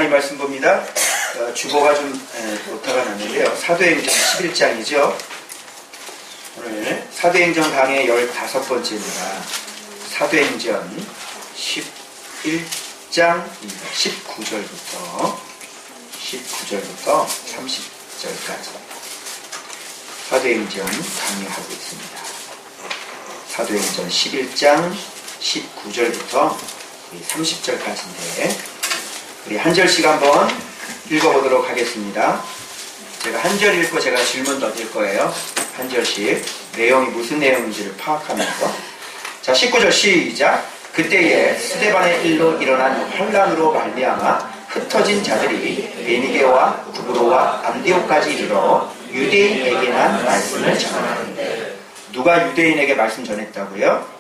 하나님 말씀 봅니다. 주보가 좀 오타가 났는데요. 사도행전 11장이죠. 오늘 사도행전 강의 15번째입니다. 사도행전 11장 19절부터 30절까지 사도행전 강의하고 있습니다. 사도행전 11장 19절부터 30절까지인데 우리 한 절씩 한번 읽어보도록 하겠습니다. 제가 한 절 읽고 제가 질문 던질 거예요. 한 절씩 내용이 무슨 내용인지를 파악하면서. 자, 19절 시작. 그때에 스데반의 일로 일어난 환란으로 말미암아 흩어진 자들이 베니게와 구브로와 안디옥까지 이르러 유대인에게만 말씀을 전하는데, 누가 유대인에게 말씀 전했다고요?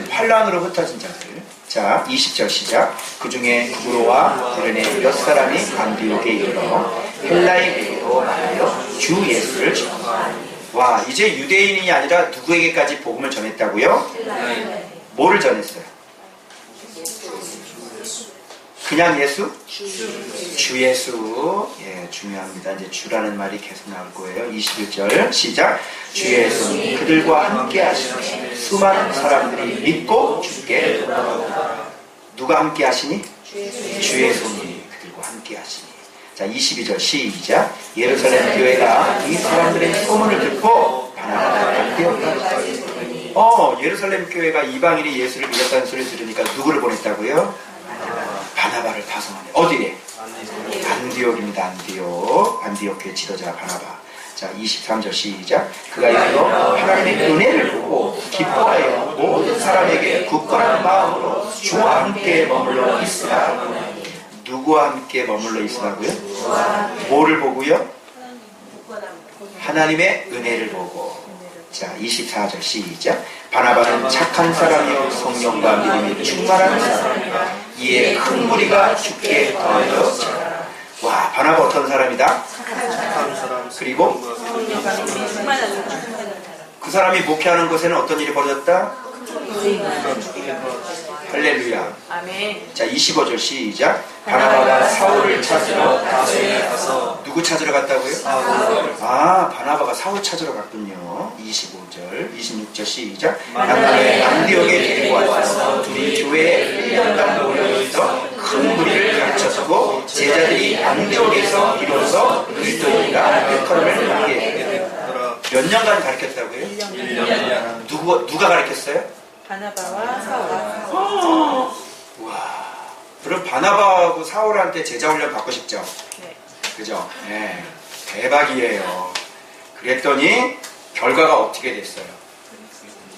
환란으로 흩어진 자들. 자, 20절 시작. 그 중에 구브로와 구레네 몇 사람이 안디옥에 이르러 헬라인에게로 말하여 주 예수를 전하니. 와, 이제 유대인이 아니라 누구에게까지 복음을 전했다고요? 뭐를 전했어요? 그냥 예수? 주 예수. 예, 중요합니다. 이제 주라는 말이 계속 나올 거예요. 21절 시작. 주 예수는 그들과 함께 하시니 수많은 사람들이 믿고 주께 돌아오더라. 누가 함께 하시니? 주 예수님이 그들과 함께 하시니. 자, 22절 시작. 예루살렘 교회가 이 사람들의 소문을 듣고 바나바가 안디옥까지. 예루살렘 교회가 이방인이 예수를 믿었다는 소리를 들으니까 누구를 보냈다고요? 바나바를 파송하네. 어디에? 안디옥입니다. 안디옥 교회 지도자 바나바. 자, 23절 시작. 그가 이르러 하나님의 은혜를 보고 기뻐하여 모든 사람에게 굳건한 마음으로 주와 함께 머물러 있으라. 누구와 함께 머물러 있으라고요? 뭐를 보고요? 하나님의 은혜를 보고. 자, 24절 시작. 바나바는 착한 사람이요 성령과 믿음이 충만한 사람이라. 이에 큰 무리가 주께 더하여. 와, 바나바 어떤 사람이다? 착한 사람. 그리고 그 사람이 목회하는 곳에는 어떤 일이 벌어졌다? 할렐루야. 아멘. 자, 25절 시작. 바나바가 사울을 찾으러 다소에 가서. 누구 찾으러 갔다고요? 아, 바나바가 사울 찾으러 갔군요. 25절, 26절 시작. 만남에 안디옥에 데리고 와서 둘이 교회에 1년간 모여있어 큰 무리를 가르쳤고 제자들이 안디옥에서 이루어서 그리스도인과 일컬음을 하게 되었더라. 몇 년간 가르쳤다고요? 1년. 누가 가르쳤어요? 바나바와 사울. 와, 그럼 바나바하고 사울한테 제자 훈련 받고 싶죠? 네. 그죠? 네. 대박이에요. 그랬더니 결과가 어떻게 됐어요?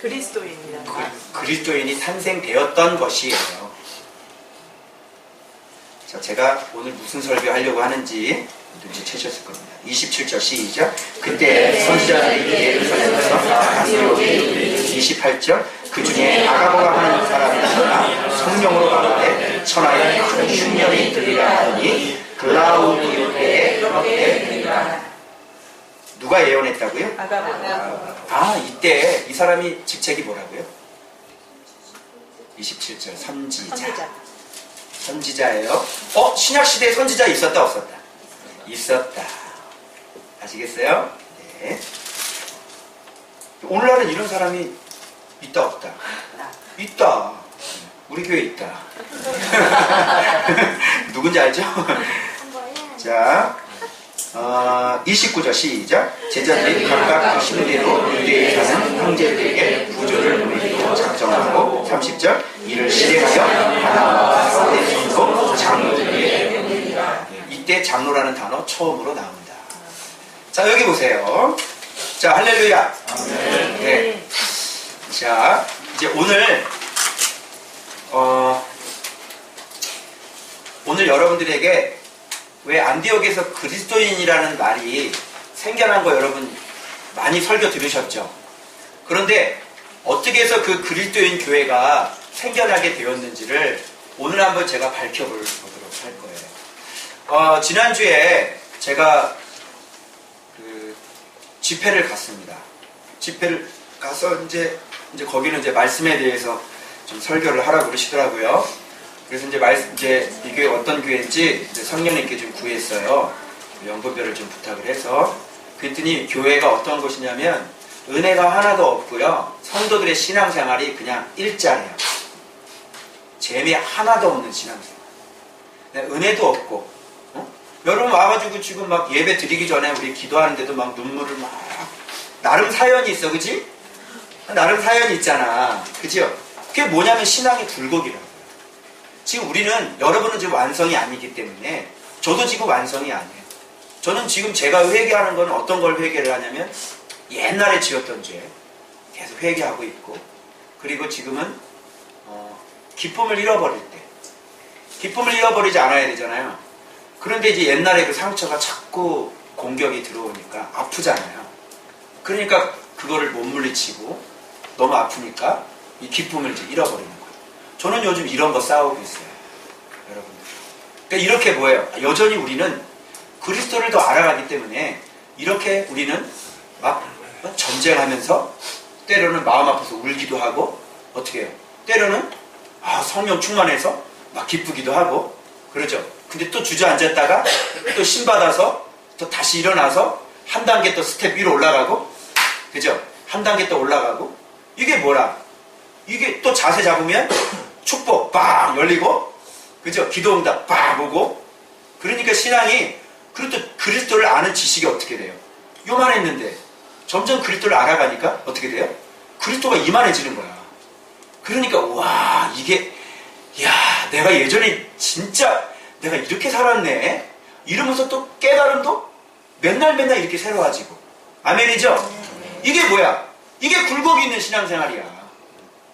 그리스도인이다. 그리스도인이 탄생되었던 것이에요. 자, 제가 오늘 무슨 설교하려고 하는지 눈치채셨을 겁니다. 27절 시작. 그때 선지자들이 예루살렘에서 안디옥에 이르되. 28절. 그 중에 아가보가 하는 사람이 있으나 성령으로 가는데 천하에 큰 흉년이 들리라 하니 글라우디오의 그렇게 되리라. 누가 예언했다고요? 아가보. 이때 이 사람이 직책이 뭐라고요? 27절 선지자예요. 신약시대에 선지자 있었다 없었다? 있었다. 아시겠어요? 네. 오늘날은 이런 사람이 있다 없다? 있다. 우리 교회에 있다. 누군지 알죠? 자, 29절 시작. 제자들이 각각 그 신대로 유대에 사는 형제들에게 부조를 보내기로 작정하고. 30절. 이를 실행하여 바나바와 사울의 손으로 장로들에게 보냅니다. 이때 장로라는 단어 처음으로 나옵니다. 자, 여기 보세요. 자, 할렐루야. 네. 자, 이제 오늘 여러분들에게 왜 안디옥에서 그리스도인이라는 말이 생겨난 거 여러분 많이 설교 들으셨죠? 그런데 어떻게 해서 그 그리스도인 교회가 생겨나게 되었는지를 오늘 한번 제가 밝혀보도록 할 거예요. 지난주에 제가 그 집회를 갔습니다. 집회를 가서 이제 거기는 이제 말씀에 대해서 좀 설교를 하라고 그러시더라고요. 그래서 이제 이 교회 어떤 교회인지 이제 성령님께 좀 구했어요. 연구별을 좀 부탁을 해서. 그랬더니 교회가 어떤 곳이냐면 은혜가 하나도 없고요. 성도들의 신앙생활이 그냥 일자래요. 재미 하나도 없는 신앙생활. 은혜도 없고. 여러분 와가지고 지금 막 예배 드리기 전에 우리 기도하는데도 막 눈물을 막 나름 사연이 있어, 그치? 나름 사연이 있잖아, 그죠? 그게 뭐냐면 신앙의 굴곡이라고. 지금 우리는 여러분은 지금 완성이 아니기 때문에 저도 지금 완성이 아니에요. 저는 지금 제가 회개하는 건 어떤 걸 회개를 하냐면 옛날에 지었던 죄 계속 회개하고 있고, 그리고 지금은 기쁨을 잃어버릴 때, 기쁨을 잃어버리지 않아야 되잖아요. 그런데 이제 옛날에 그 상처가 자꾸 공격이 들어오니까 아프잖아요. 그러니까 그거를 못 물리치고 너무 아프니까 이 기쁨을 이제 잃어버리는 거예요. 저는 요즘 이런 거 싸우고 있어요, 여러분들. 그러니까 이렇게 뭐예요? 여전히 우리는 그리스도를 더 알아가기 때문에 이렇게 우리는 막 전쟁하면서 때로는 마음 아파서 울기도 하고, 어떻게 해요? 때로는 성령 충만해서 막 기쁘기도 하고 그러죠. 근데 또 주저앉았다가 또 신받아서 또 다시 일어나서 한 단계 또 스텝 위로 올라가고, 그죠? 한 단계 또 올라가고. 이게 뭐라? 이게 또 자세 잡으면 축복 빵 열리고, 그죠? 기도응답 빵 오고. 그러니까 신앙이, 그리고 또 그리스도를 아는 지식이 어떻게 돼요? 요만했는데 점점 그리스도를 알아가니까 어떻게 돼요? 그리스도가 이만해지는 거야. 그러니까 와, 이게, 야, 내가 예전에 진짜 내가 이렇게 살았네 이러면서 또 깨달음도 맨날 이렇게 새로워지고. 아멘이죠? 이게 뭐야? 이게 굴곡이 있는 신앙생활이야.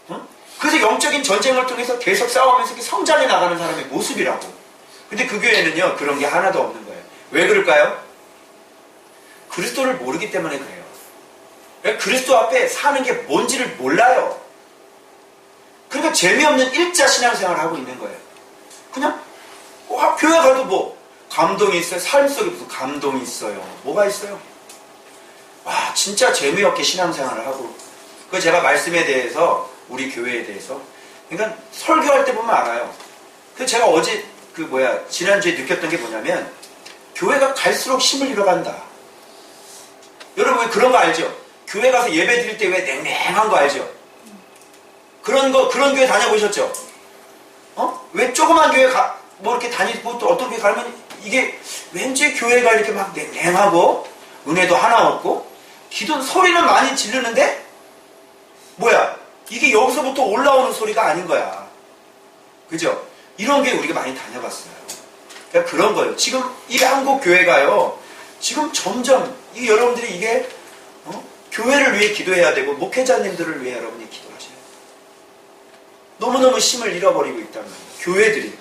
응? 그래서 영적인 전쟁을 통해서 계속 싸우면서 이렇게 성장해 나가는 사람의 모습이라고. 근데 그 교회는요, 그런 게 하나도 없는 거예요. 왜 그럴까요? 그리스도를 모르기 때문에 그래요. 그리스도 앞에 사는 게 뭔지를 몰라요. 그러니까 재미없는 일자 신앙생활을 하고 있는 거예요. 그냥 교회 가도 뭐 감동이 있어요. 삶 속에 무슨 감동이 있어요. 뭐가 있어요? 와, 진짜 재미없게 신앙생활을 하고. 그 제가 말씀에 대해서, 우리 교회에 대해서, 그러니까 설교할 때 보면 알아요. 그 제가 어제 지난주에 느꼈던 게 뭐냐면, 교회가 갈수록 힘을 잃어간다. 여러분 왜 그런 거 알죠? 교회 가서 예배 드릴 때 왜 냉랭한 거 알죠? 그런 교회 다녀보셨죠? 왜 조그만 교회 뭐 이렇게 다니고 또 어떤 교회 가면 이게 왠지 교회가 이렇게 막 냉랭하고 은혜도 하나 없고 기도 소리는 많이 지르는데 뭐야? 이게 여기서부터 올라오는 소리가 아닌 거야. 그죠? 이런 교회 우리가 많이 다녀봤어요. 그러니까 그런 거예요. 지금 이 한국 교회가요, 지금 점점 여러분들이 이게 교회를 위해 기도해야 되고 목회자님들을 위해 여러분이 기도하셔야 돼요. 너무너무 힘을 잃어버리고 있단 말이에요. 교회들이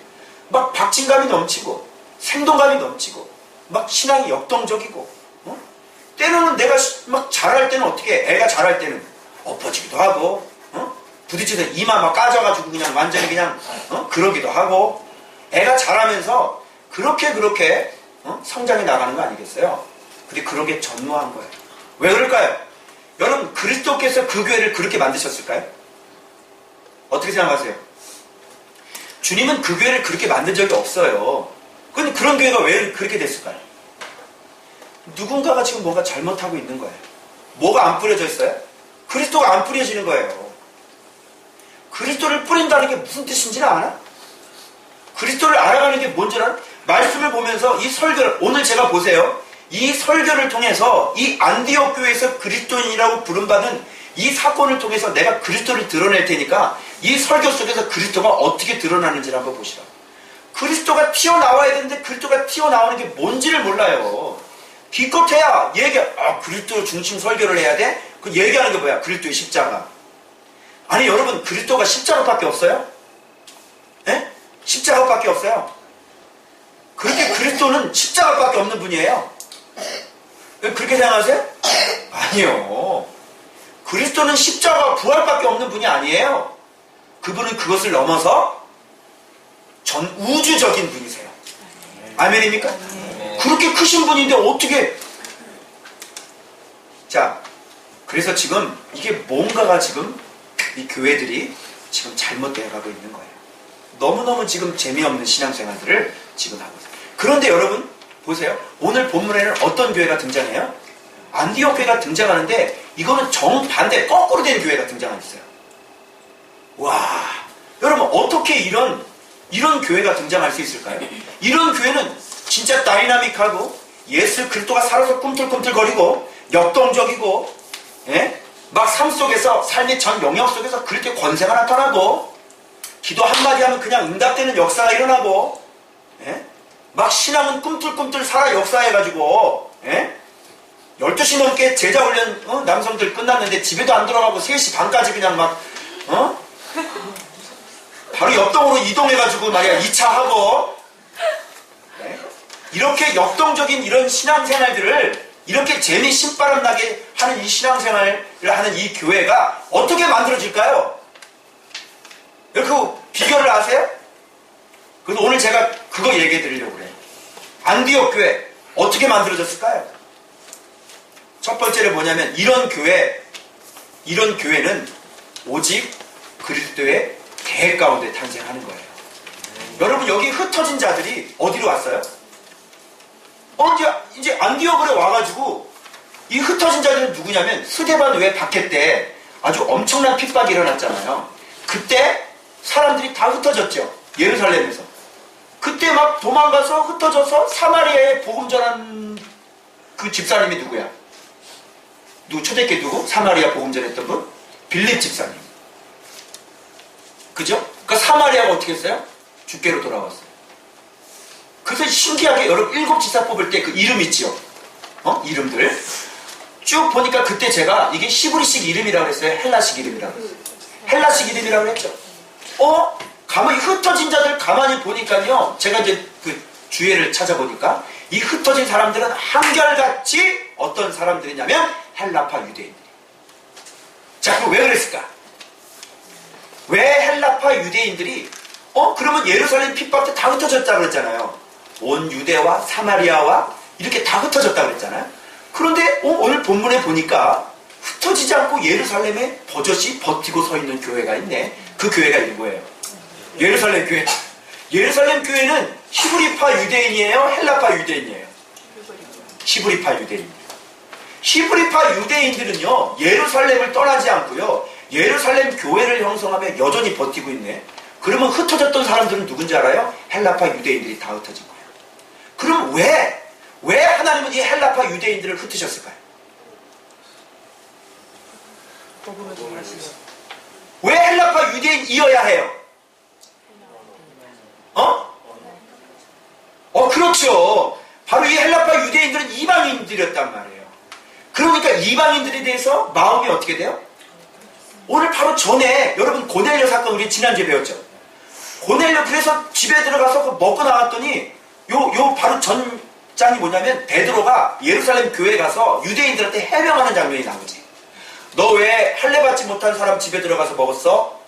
막 박진감이 넘치고 생동감이 넘치고 막 신앙이 역동적이고, 때로는 내가 막 잘할 때는 어떻게 해? 애가 잘할 때는 엎어지기도 하고, 부딪혀서 이마 막 까져가지고 그냥 완전히 그냥 그러기도 하고. 애가 잘하면서 그렇게 성장해 나가는 거 아니겠어요? 근데 그런 게 전무한 거예요. 왜 그럴까요? 여러분, 그리스도께서 그 교회를 그렇게 만드셨을까요? 어떻게 생각하세요? 주님은 그 교회를 그렇게 만든 적이 없어요. 근데 그런 교회가 왜 그렇게 됐을까요? 누군가가 지금 뭔가 잘못하고 있는 거예요. 뭐가 안 뿌려져 있어요? 그리스도가 안 뿌려지는 거예요. 그리스도를 뿌린다는 게 무슨 뜻인지는 아나? 그리스도를 알아가는 게 뭔지 알아? 말씀을 보면서 이 설교를, 오늘 제가 보세요. 이 설교를 통해서 이 안디옥 교회에서 그리스도인이라고 부름받은 이 사건을 통해서 내가 그리스도를 드러낼 테니까 이 설교 속에서 그리스도가 어떻게 드러나는지를 한번 보시라고. 그리스도가 튀어나와야 되는데 그리스도가 튀어나오는 게 뭔지를 몰라요. 기껏해야 그리스도 중심 설교를 해야 돼? 그 얘기하는 게 뭐야? 그리스도의 십자가. 아니 여러분, 그리스도가 십자가밖에 없어요? 예? 십자가밖에 없어요. 그렇게 그리스도는 십자가밖에 없는 분이에요. 그렇게 생각하세요? 아니요. 그리스도는 십자가 부활밖에 없는 분이 아니에요. 그분은 그것을 넘어서 전 우주적인 분이세요. 아멘입니까? 그렇게 크신 분인데 어떻게. 자, 그래서 지금 이게 뭔가가 지금 이 교회들이 지금 잘못되어 가고 있는 거예요. 너무너무 지금 재미없는 신앙생활들을 지금 하고 있어요. 그런데 여러분 보세요. 오늘 본문에는 어떤 교회가 등장해요? 안디옥 교회가 등장하는데 이거는 정반대 거꾸로 된 교회가 등장했어요. 와, 여러분 어떻게 이런 교회가 등장할 수 있을까요? 이런 교회는 진짜 다이나믹하고 예수 그리스도가 살아서 꿈틀꿈틀거리고 역동적이고, 예? 막 삶 속에서 삶의 전 영역 속에서 그렇게 권세가 나타나고 기도 한마디 하면 그냥 응답되는 역사가 일어나고, 예? 막 신앙은 꿈틀꿈틀 살아 역사해가지고, 예? 12시 넘게 제자 훈련 남성들 끝났는데 집에도 안 들어가고 3시 반까지 그냥 막 바로 옆동으로 이동해가지고 말이야 2차 하고, 네? 이렇게 역동적인 이런 신앙생활들을 이렇게 재미 신바람 나게 하는 이 신앙생활을 하는 이 교회가 어떻게 만들어질까요? 그 비결을 아세요? 그래서 오늘 제가 그거 얘기해 드리려고 그래요. 안디옥 교회 어떻게 만들어졌을까요? 첫 번째로 뭐냐면 이런 교회는 오직 그리스도의 계획 가운데 탄생하는 거예요. 여러분 여기 흩어진 자들이 어디로 왔어요? 이제 안디옥으로 와가지고 이 흩어진 자들은 누구냐면 스데반 외 박해 때 아주 엄청난 핍박이 일어났잖아요. 그때 사람들이 다 흩어졌죠. 예루살렘에서. 그때 막 도망가서 흩어져서 사마리아에 복음 전한 그 집사님이 누구야? 초대교회 누구? 사마리아 복음 전했던 분? 빌립 집사님. 그죠? 그러니까 사마리아가 어떻게 했어요? 주께로 돌아왔어요. 그래서 신기하게 여러분 7지사 뽑을 때 그 이름 있죠? 이름들 쭉 보니까 그때 제가 이게 시브리식 이름이라고 했어요? 헬라식 이름이라고 했어요? 헬라식 이름이라고 했죠? 가만히 흩어진 자들 가만히 보니까요, 제가 이제 그 주예를 찾아보니까 이 흩어진 사람들은 한결같이 어떤 사람들이냐면 헬라파 유대인들. 자, 그럼 왜 그랬을까? 왜 헬라파 유대인들이 그러면 예루살렘 핍박 때 다 흩어졌다 그랬잖아요. 온 유대와 사마리아와 이렇게 다 흩어졌다 그랬잖아요. 그런데 오늘 본문에 보니까 흩어지지 않고 예루살렘에 버젓이 버티고 서 있는 교회가 있네. 그 교회가 있는 거예요. 예루살렘 교회. 예루살렘 교회는 히브리파 유대인이에요? 헬라파 유대인이에요? 히브리파 유대인. 히브리파 유대인들은요, 예루살렘을 떠나지 않고요, 예루살렘 교회를 형성하며 여전히 버티고 있네. 그러면 흩어졌던 사람들은 누군지 알아요? 헬라파 유대인들이 다 흩어진 거예요. 그럼 왜 하나님은 이 헬라파 유대인들을 흩으셨을까요? 왜 헬라파 유대인이어야 해요? 그렇죠. 바로 이 헬라파 유대인들은 이방인들이었단 말이에요. 그러니까 이방인들에 대해서 마음이 어떻게 돼요? 오늘 바로 전에 여러분 고넬료 사건 우리 지난주에 배웠죠. 고넬료 그래서 집에 들어가서 먹고 나왔더니 요 바로 전장이 뭐냐면 베드로가 예루살렘 교회에 가서 유대인들한테 해명하는 장면이 나오지. 너 왜 할례 받지 못한 사람 집에 들어가서 먹었어?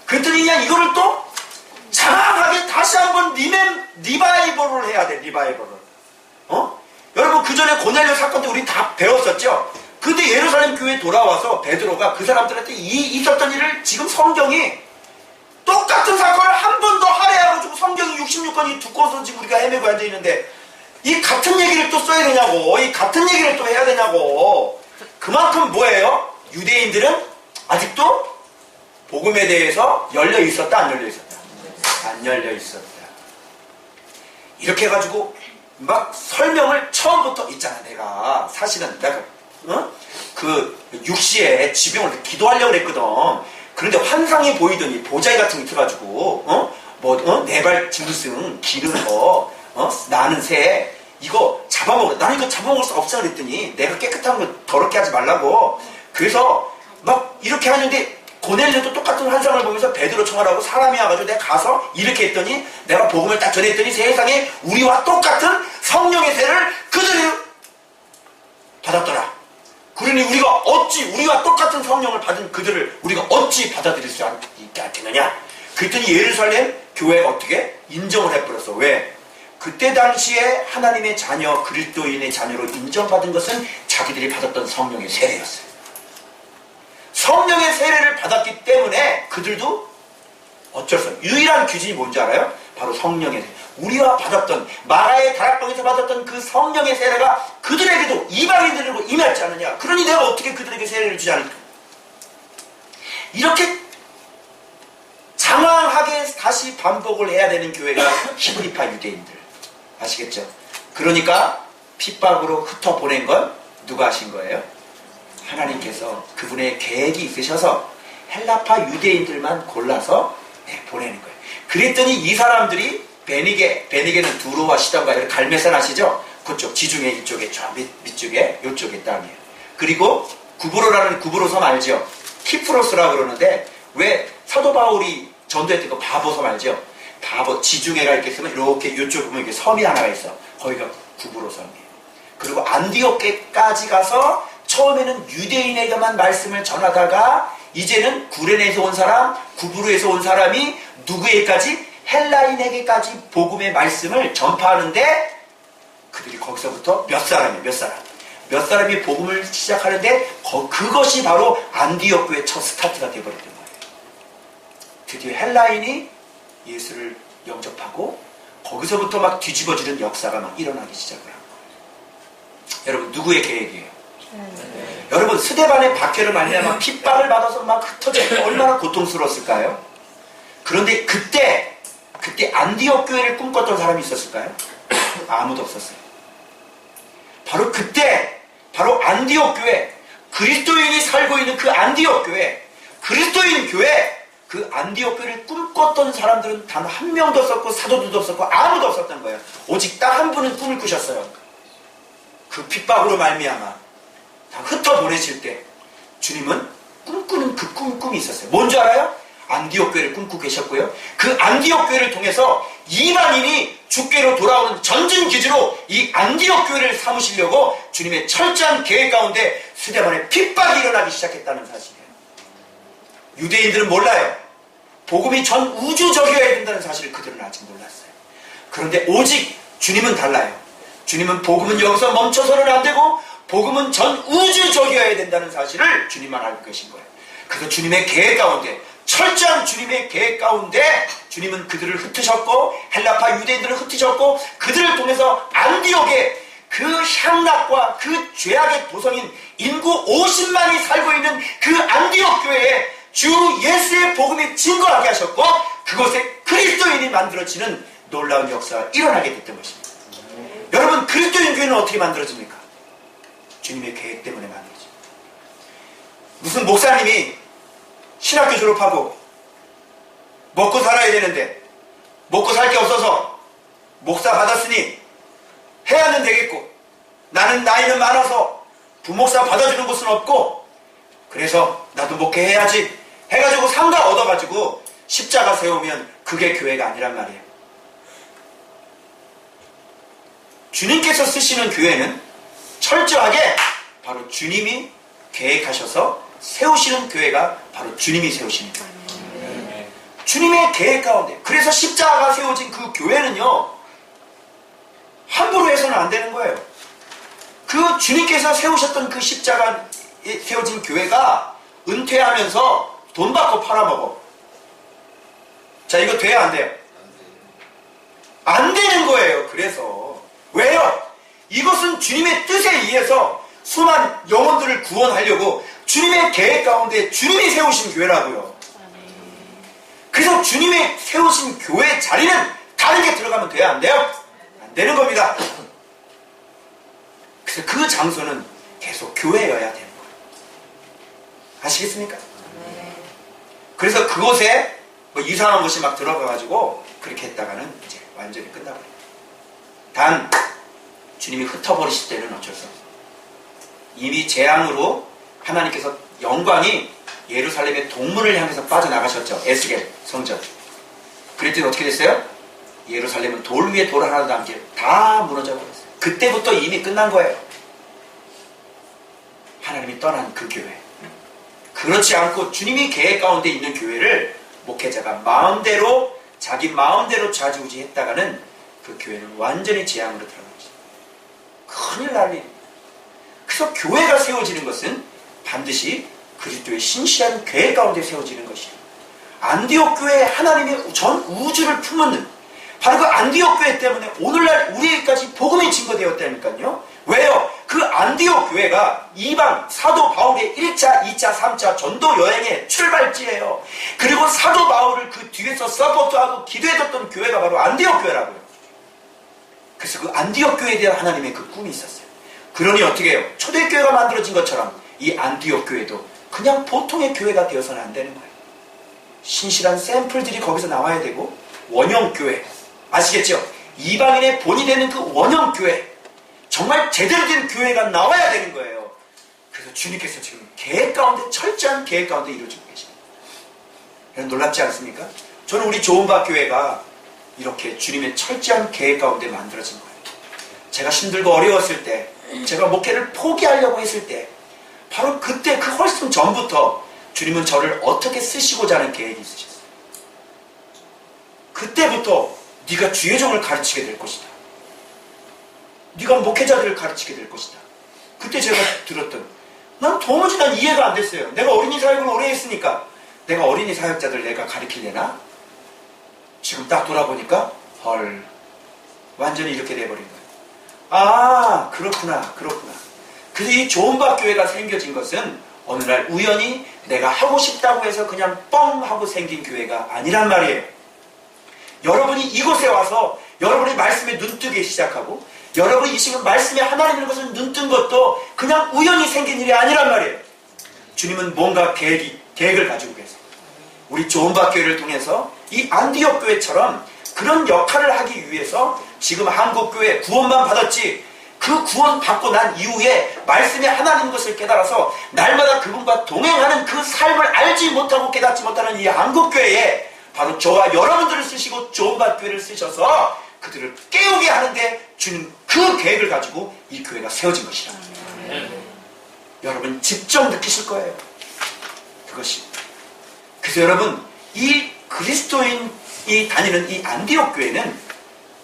그랬더니 그냥 이거를 또 장황하게 다시 한번 리바이벌을 해야 돼. 리바이벌을. 여러분 그 전에 고넬료 사건 때 우리 다 배웠었죠. 근데 예루살렘 교회에 돌아와서 베드로가 그 사람들한테 있었던 일을 지금 성경이 똑같은 사건을 한 번 더 할애하고 성경이 66권이 두꺼워서 지금 우리가 헤매고 앉아있는데 이 같은 얘기를 또 써야 되냐고, 이 같은 얘기를 또 해야 되냐고. 그만큼 뭐예요? 유대인들은 아직도 복음에 대해서 열려 있었다, 안 열려 있었다? 안 열려 있었다. 이렇게 해가지고 막 설명을 처음부터 있잖아. 내가 사실은 내가 그 6시에 지병을 기도하려고 그랬거든. 그런데 환상이 보이더니 보자기 같은 게 있어가지고 네발 짐승 기는 거 나는 새 이거 잡아먹어. 나는 이거 잡아먹을 수 없어 그랬더니 내가 깨끗한 거 더럽게 하지 말라고. 그래서 막 이렇게 하는데 고넬료도 똑같은 환상을 보면서 베드로 청하라고 사람이 와가지고 내가 가서 이렇게 했더니 내가 복음을 딱 전했더니 세상에 우리와 똑같은 성령의 세를 그들이 받았더라. 그러니 우리와 똑같은 성령을 받은 그들을 우리가 어찌 받아들일 수 있게 하겠느냐. 그랬더니 예루살렘 교회가 어떻게 인정을 해버렸어. 왜? 그때 당시에 하나님의 자녀, 그리스도인의 자녀로 인정받은 것은 자기들이 받았던 성령의 세례였어요. 성령의 세례를 받았기 때문에 그들도 어쩔 수 없어요. 유일한 규진이 뭔지 알아요? 바로 성령의 세례. 우리가 받았던 마라의 다락방에서 받았던 그 성령의 세례가 그들에게도 이방인들에게도 임하지 않느냐. 그러니 내가 어떻게 그들에게 세례를 주지 않을까. 이렇게 장황하게 다시 반복을 해야 되는 교회가 히브리파 유대인들. 아시겠죠? 그러니까 핍박으로 흩어보낸 건 누가 하신 거예요? 하나님께서 그분의 계획이 있으셔서 헬라파 유대인들만 골라서 보내는 거예요. 그랬더니 이 사람들이 베니게는 두로와 시돈과 갈매산 아시죠? 그쪽 지중해 이쪽에 저 밑쪽에 이쪽에 땅이에요. 그리고 구브로라는 구브로 섬 알죠? 키프로스라고 그러는데 왜 사도 바울이 전도했던 거 바보섬 알죠? 바보 지중해가 이렇게 쓰면 이렇게 이쪽 보면 이렇게 섬이 하나가 있어. 거기가 구브로 섬이에요. 그리고 안디옥까지 가서 처음에는 유대인에게만 말씀을 전하다가 이제는 구레네에서 온 사람, 구브로에서 온 사람이 누구에게까지? 헬라인에게까지 복음의 말씀을 전파하는데 그들이 거기서부터 몇 사람이 복음을 시작하는데 그것이 바로 안디옥 교회의 첫 스타트가 되어버렸던 거예요. 드디어 헬라인이 예수를 영접하고 거기서부터 막 뒤집어지는 역사가 막 일어나기 시작을 한 거예요. 여러분 누구의 계획이에요? 여러분 스데반의 박해를 말미암아 핍박을 받아서 막 흩어져 얼마나 고통스러웠을까요? 그런데 그때 안디옥 교회를 꿈꿨던 사람이 있었을까요? 아무도 없었어요. 바로 그때 바로 안디옥 교회, 그리스도인이 살고 있는 그 안디옥 교회, 그리스도인 교회, 그 안디옥 교회를 꿈꿨던 사람들은 단 한 명도 없었고 사도들도 없었고 아무도 없었던 거예요. 오직 딱 한 분은 꿈을 꾸셨어요. 그 핍박으로 말미암아 다 흩어보내실 때 주님은 꿈꾸는 그 꿈이 있었어요. 뭔지 알아요? 안디옥 교회를 꿈꾸고 계셨고요. 그 안디옥 교회를 통해서 이방인이 주께로 돌아오는 전진기지로 이 안디옥 교회를 삼으시려고 주님의 철저한 계획 가운데 스데반의 핍박이 일어나기 시작했다는 사실이에요. 유대인들은 몰라요. 복음이 전 우주적이어야 된다는 사실을 그들은 아직 몰랐어요. 그런데 오직 주님은 달라요. 주님은 복음은 여기서 멈춰서는 안 되고 복음은 전 우주적이어야 된다는 사실을 주님만 알고 계신 거예요. 그래서 주님의 계획 가운데 철저한 주님의 계획 가운데 주님은 그들을 흩으셨고 헬라파 유대인들을 흩으셨고 그들을 통해서 안디옥의 그 향락과 그 죄악의 도성인 인구 50만이 살고 있는 그 안디옥 교회에 주 예수의 복음이 증거하게 하셨고 그곳에 그리스도인이 만들어지는 놀라운 역사가 일어나게 됐던 것입니다. 여러분 그리스도인 교회는 어떻게 만들어집니까? 주님의 계획 때문에 만들어집니다. 무슨 목사님이 신학교 졸업하고 먹고 살아야 되는데 먹고 살 게 없어서 목사 받았으니 해야는 되겠고 나는 나이는 많아서 부목사 받아주는 곳은 없고 그래서 나도 목회해야지 해가지고 상가 얻어가지고 십자가 세우면 그게 교회가 아니란 말이에요. 주님께서 쓰시는 교회는 철저하게 바로 주님이 계획하셔서 세우시는 교회가 바로 주님이 세우시는 교회예요. 주님의 계획 가운데 그래서 십자가가 세워진 그 교회는요 함부로 해서는 안 되는 거예요. 그 주님께서 세우셨던 그 십자가 세워진 교회가 은퇴하면서 돈 받고 팔아먹어. 자 이거 돼야 안 돼요? 안 되는 거예요. 그래서 왜요? 이것은 주님의 뜻에 의해서 수많은 영혼들을 구원하려고 주님의 계획 가운데 주님이 세우신 교회라고요. 그래서 주님이 세우신 교회 자리는 다른 게 들어가면 돼야 안 돼요? 안 되는 겁니다. 그래서 그 장소는 계속 교회여야 되는 거예요. 아시겠습니까? 그래서 그곳에 뭐 이상한 것이 막 들어가가지고 그렇게 했다가는 이제 완전히 끝나버려요. 단 주님이 흩어버리실 때는 어쩔 수 없어요. 이미 재앙으로 하나님께서 영광이 예루살렘의 동문을 향해서 빠져나가셨죠. 에스겔 성전. 그랬더니 어떻게 됐어요? 예루살렘은 돌 위에 돌 하나도 남게 다 무너져 버렸어요. 그때부터 이미 끝난 거예요. 하나님이 떠난 그 교회. 그렇지 않고 주님이 계획 가운데 있는 교회를 목회자가 마음대로 자기 마음대로 좌지우지 했다가는 그 교회는 완전히 재앙으로 들어가는 것입니다. 큰일 날 일입니다. 그래서 교회가 세워지는 것은 반드시 그리스도의 신실한 계획 가운데 세워지는 것이에요. 안디옥 교회에 하나님의 전 우주를 품은 바로 그 안디옥 교회 때문에 오늘날 우리에게까지 복음이 증거되었다니까요. 왜요? 그 안디옥 교회가 이방 사도 바울의 1차, 2차, 3차 전도 여행의 출발지예요. 그리고 사도 바울을 그 뒤에서 서포트하고 기도해줬던 교회가 바로 안디옥 교회라고요. 그래서 그 안디옥 교회에 대한 하나님의 그 꿈이 있었어요. 그러니 어떻게 해요? 초대교회가 만들어진 것처럼 이 안디옥 교회도 그냥 보통의 교회가 되어서는 안 되는 거예요. 신실한 샘플들이 거기서 나와야 되고, 원형교회, 아시겠죠? 이방인의 본이 되는 그 원형교회, 정말 제대로 된 교회가 나와야 되는 거예요. 그래서 주님께서 지금 계획 가운데, 철저한 계획 가운데 이루어지고 계십니다. 여러분 놀랍지 않습니까? 저는 우리 좋은바 교회가 이렇게 주님의 철저한 계획 가운데 만들어진 거예요. 제가 힘들고 어려웠을 때, 제가 목회를 포기하려고 했을 때, 바로 그때 그 훨씬 전부터 주님은 저를 어떻게 쓰시고자 하는 계획이 있으셨어요. 그때부터 네가 주의 종을 가르치게 될 것이다. 네가 목회자들을 가르치게 될 것이다. 그때 제가 들었던, 난 도무지 이해가 안 됐어요. 내가 어린이 사역을 오래 했으니까 내가 어린이 사역자들 내가 가르치려나? 지금 딱 돌아보니까 헐, 완전히 이렇게 돼버린 거예요. 아, 그렇구나. 그래서 이 좋은바 교회가 생겨진 것은 어느 날 우연히 내가 하고 싶다고 해서 그냥 뻥 하고 생긴 교회가 아니란 말이에요. 여러분이 이곳에 와서 여러분이 말씀에 눈뜨기 시작하고, 여러분이 이 시간 말씀에 하나님의 것을 눈뜬 것도 그냥 우연히 생긴 일이 아니란 말이에요. 주님은 뭔가 계획을 가지고 계세요. 우리 좋은바 교회를 통해서 이 안디옥 교회처럼 그런 역할을 하기 위해서 지금 한국교회 구원만 받았지, 그 구원 받고 난 이후에 말씀에 하나님 것을 깨달아서 날마다 그분과 동행하는 그 삶을 알지 못하고 깨닫지 못하는 이 한국교회에 바로 저와 여러분들을 쓰시고 좋은바 교회를 쓰셔서 그들을 깨우게 하는데 주는 그 계획을 가지고 이 교회가 세워진 것이다. 여러분 직접 느끼실 거예요. 그것이. 그래서 여러분, 이 그리스도인이 다니는 이 안디옥 교회는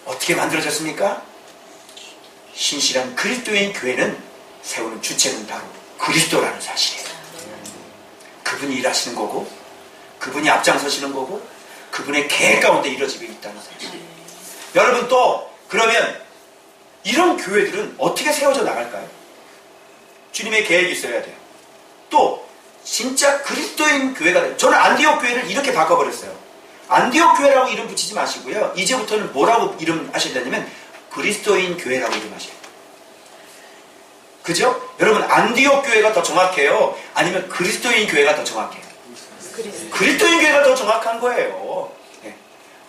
어떻게 만들어졌습니까? 신실한 그리스도인 교회는 세우는 주체는 바로 그리스도라는 사실이에요. 그분이 일하시는 거고, 그분이 앞장서시는 거고, 그분의 계획 가운데 이루어지고 있다는 사실이에요. 여러분 또 그러면 이런 교회들은 어떻게 세워져 나갈까요? 주님의 계획이 있어야 돼요. 또 진짜 그리스도인 교회가 돼요. 저는 안디옥 교회를 이렇게 바꿔버렸어요. 안디옥 교회라고 이름 붙이지 마시고요, 이제부터는 뭐라고 이름 하셔야 되냐면 그리스도인 교회라고 이름 하셔야 돼요. 그죠? 여러분 안디옥 교회가 더 정확해요? 아니면 그리스도인 교회가 더 정확해요? 그리스도인 교회가 더 정확한 거예요. 네.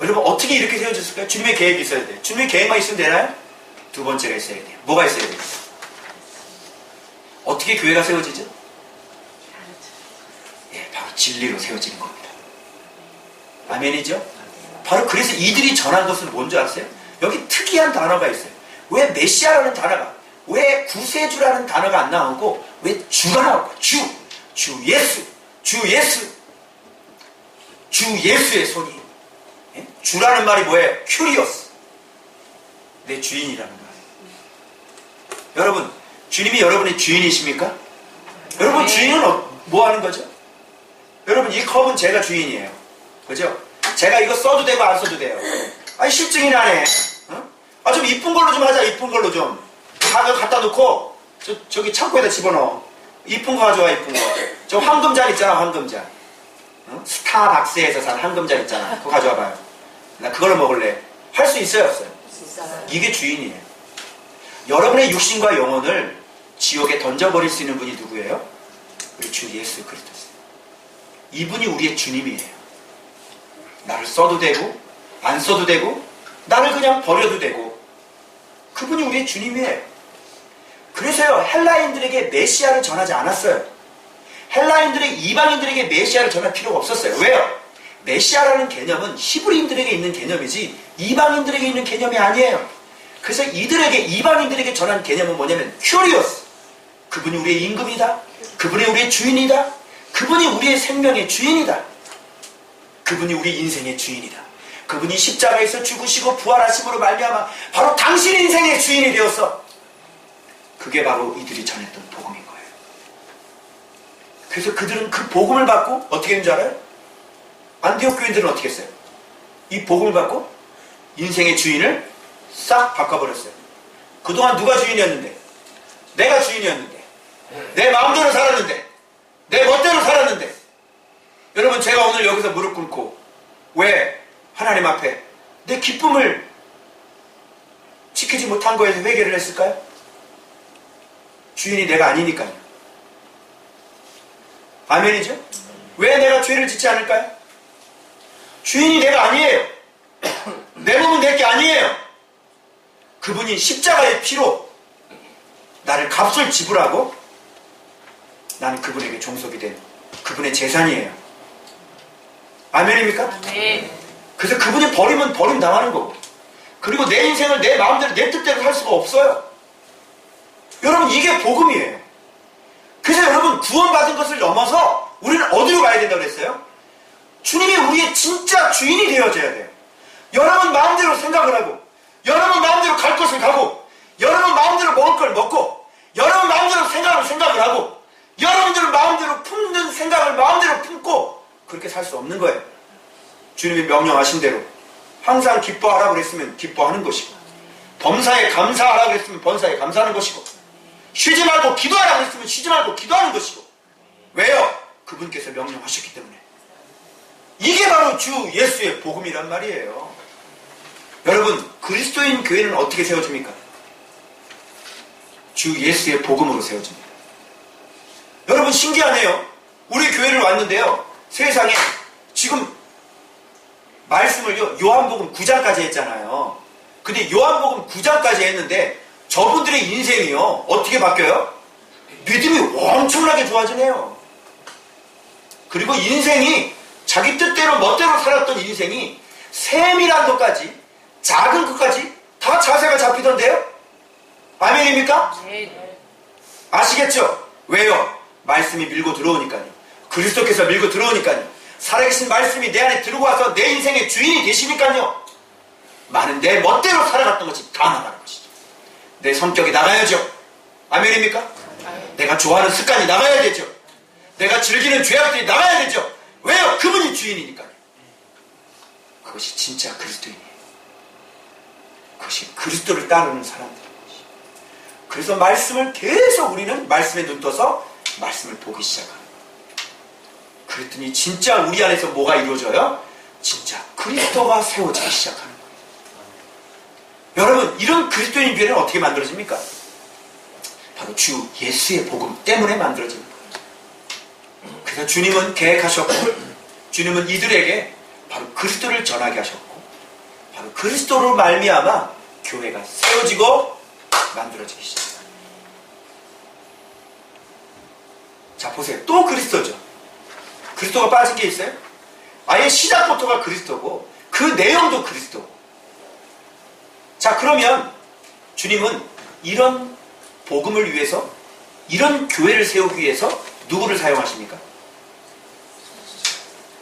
여러분 어떻게 이렇게 세워졌을까요? 주님의 계획이 있어야 돼요. 주님의 계획만 있으면 되나요? 두 번째가 있어야 돼요. 뭐가 있어야 돼요? 어떻게 교회가 세워지죠? 예, 바로 진리로 세워지는 겁니다. 아멘이죠? 바로 그래서 이들이 전한 것은 뭔지 아세요? 여기 특이한 단어가 있어요. 왜 메시아라는 단어가, 왜 구세주라는 단어가 안 나오고 왜 주가 나올까? 주 예수, 주 예수의 손이. 예? 주라는 말이 뭐예요? 큐리오스, 내 주인이라는 말이에요. 여러분, 주님이 여러분의 주인이십니까? 여러분 주인은 뭐 하는 거죠? 여러분 이 컵은 제가 주인이에요. 그죠? 제가 이거 써도 되고 안 써도 돼요. 아니 실증이 나네. 어? 아, 좀 이쁜 걸로 좀 하자. 이쁜 걸로 좀. 갖다 놓고 저기 창고에다 집어넣어. 이쁜 거 가져와. 이쁜 거. 저 황금잔 있잖아. 황금잔. 어? 스타박스에서 산 황금잔 있잖아. 그거 가져와 봐요. 나 그걸로 먹을래. 할 수 있어요? 없어요? 이게 주인이에요. 여러분의 육신과 영혼을 지옥에 던져버릴 수 있는 분이 누구예요? 우리 주 예수 그리스도예요. 이분이 우리의 주님이에요. 나를 써도 되고 안 써도 되고 나를 그냥 버려도 되고, 그분이 우리의 주님이에요. 그래서요, 헬라인들에게 메시아를 전하지 않았어요. 헬라인들의 이방인들에게 메시아를 전할 필요가 없었어요. 왜요? 메시아라는 개념은 히브리인들에게 있는 개념이지 이방인들에게 있는 개념이 아니에요. 그래서 이방인들에게 전한 개념은 뭐냐면 큐리오스, 그분이 우리의 임금이다, 그분이 우리의 주인이다, 그분이 우리의 생명의 주인이다, 그분이 우리 인생의 주인이다, 그분이 십자가에서 죽으시고 부활하심으로 말미암아 바로 당신 인생의 주인이 되었어. 그게 바로 이들이 전했던 복음인 거예요. 그래서 그들은 그 복음을 받고 어떻게 했는 줄 알아요? 안디옥 교인들은 어떻게 했어요? 이 복음을 받고 인생의 주인을 싹 바꿔버렸어요. 그동안 누가 주인이었는데? 내가 주인이었는데, 내 마음대로 살았는데, 내 멋대로 살았는데. 여러분, 제가 오늘 여기서 무릎 꿇고 왜 하나님 앞에 내 기쁨을 지키지 못한 거에서 회개를 했을까요? 주인이 내가 아니니까요. 아멘이죠? 왜 내가 죄를 짓지 않을까요? 주인이 내가 아니에요. 내 몸은 내 게 아니에요. 그분이 십자가의 피로 나를 값을 지불하고 나는 그분에게 종속이 된 그분의 재산이에요. 아멘입니까? 아멘. 그래서 그분이 버리면 버림당하는 거고, 그리고 내 인생을 내 마음대로 내 뜻대로 살 수가 없어요. 여러분, 이게 복음이에요. 그래서 여러분, 구원받은 것을 넘어서 우리는 어디로 가야 된다고 그랬어요? 주님이 우리의 진짜 주인이 되어져야 돼요. 여러분 마음대로 생각을 하고, 여러분 마음대로 갈 것을 가고, 여러분 마음대로 먹을 걸 먹고, 여러분 마음대로 생각을 하고, 여러분들 마음대로 품는 생각을 마음대로 품고, 그렇게 살 수 없는 거예요. 주님이 명령하신 대로 항상 기뻐하라고 그랬으면 기뻐하는 것이고, 범사에 감사하라고 그랬으면 범사에 감사하는 것이고, 쉬지 말고 기도하라고 그랬으면 쉬지 말고 기도하는 것이고. 왜요? 그분께서 명령하셨기 때문에. 이게 바로 주 예수의 복음이란 말이에요. 여러분, 그리스도인 교회는 어떻게 세워집니까? 주 예수의 복음으로 세워집니다. 여러분, 신기하네요. 우리 교회를 왔는데요, 세상에 지금 말씀을요, 요한복음 9장까지 했잖아요. 근데 요한복음 9장까지 했는데 저분들의 인생이요, 어떻게 바뀌어요? 믿음이 엄청나게 좋아지네요. 그리고 인생이 자기 뜻대로 멋대로 살았던 인생이 세밀한 것까지, 작은 것까지 다 자세가 잡히던데요? 아멘입니까? 네. 아시겠죠? 왜요? 말씀이 밀고 들어오니까요. 그리스도께서 밀고 들어오니까요. 살아계신 말씀이 내 안에 들어와서 내 인생의 주인이 되시니까요. 많은 내 멋대로 살아갔던 것이 다 나가는 것이죠. 내 성격이 나가야죠. 아멘입니까? 내가 좋아하는 습관이 나가야 되죠. 내가 즐기는 죄악들이 나가야 되죠. 왜요? 그분이 주인이니까요. 그것이 진짜 그리스도인이에요. 그것이 그리스도를 따르는 사람들인 것이에요. 그래서 말씀을 계속 우리는 말씀에 눈 떠서 말씀을 보기 시작합니다. 그랬더니 진짜 우리 안에서 뭐가 이루어져요? 진짜 그리스도가 세워지기 시작하는 거예요. 여러분, 이런 그리스도인 교회는 어떻게 만들어집니까? 바로 주 예수의 복음 때문에 만들어지는 거예요. 그래서 주님은 계획하셨고, 주님은 이들에게 바로 그리스도를 전하게 하셨고, 바로 그리스도로 말미암아 교회가 세워지고 만들어지기 시작합니다. 자, 보세요. 또 그리스도죠. 그리스도가 빠진 게 있어요? 아예 시작부터가 그리스도고, 그 내용도 그리스도고. 자, 그러면 주님은 이런 복음을 위해서, 이런 교회를 세우기 위해서 누구를 사용하십니까?